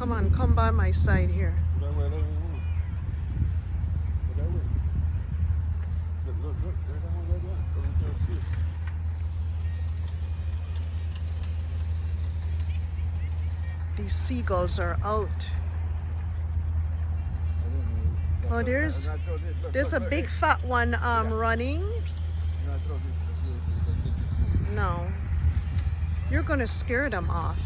Come on, come by my side here. These seagulls are out. Oh, there's a big fat one running. No, you're gonna scare them off.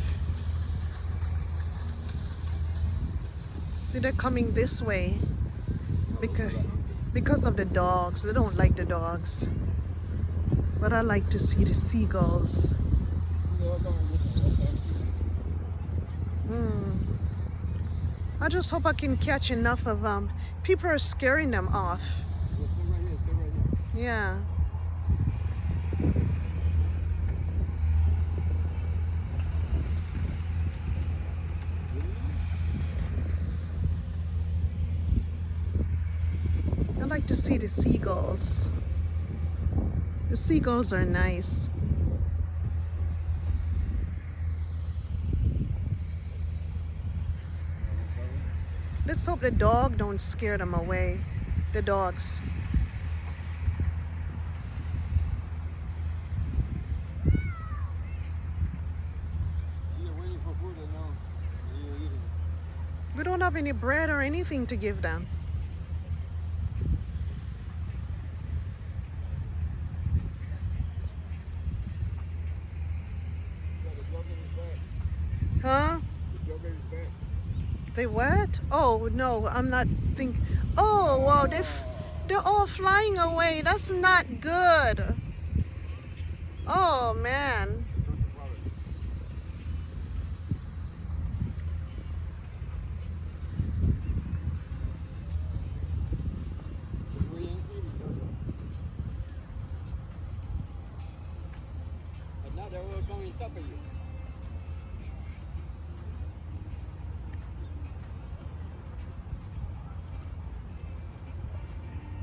See, they're coming this way because of the dogs. They don't like the dogs, but I like to see the seagulls. I just hope I can catch enough of them. People are scaring them off. Yeah. I like to see the seagulls. The seagulls are nice. Let's hope the dog don't scare them away. The dogs. We don't have any bread or anything to give them. Huh? They what? Oh no, I'm not think. Oh wow, they're all flying away. That's not good. Oh man.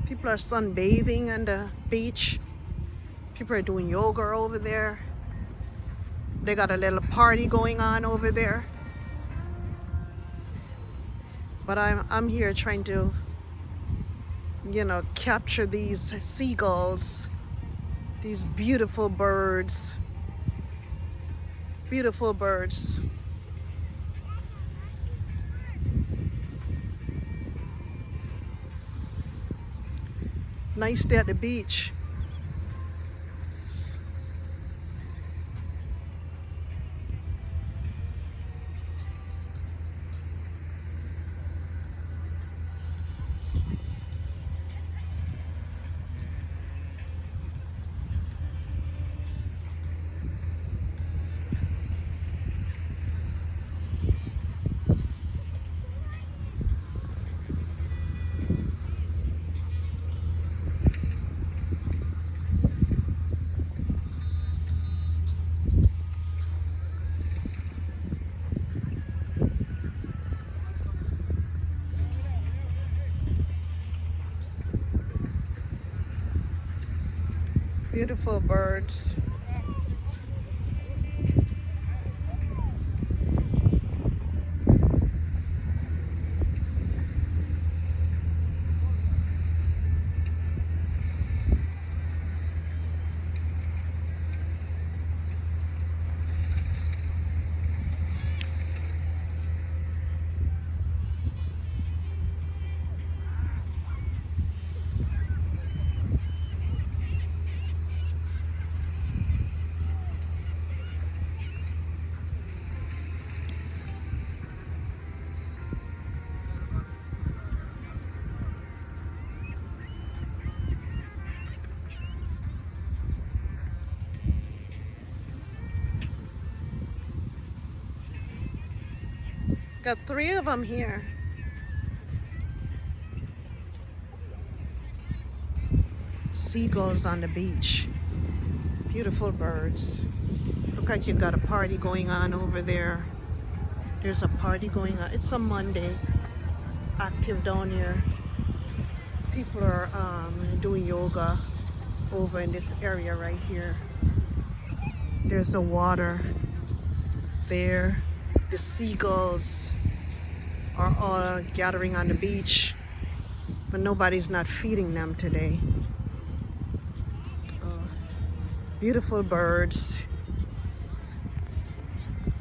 People are sunbathing on the beach. People are doing yoga over there. They got a little party going on over there. But I'm here trying to, you know, capture these seagulls, these beautiful birds. Beautiful birds. Nice day at the beach. Beautiful birds. Got 3 of them here. Seagulls on the beach. Beautiful birds. Look like you got a party going on over there. There's a party going on. It's a Monday. Active down here. People are doing yoga over in this area right here. There's the water there. The seagulls. are all gathering on the beach, but nobody's not feeding them today. Beautiful birds.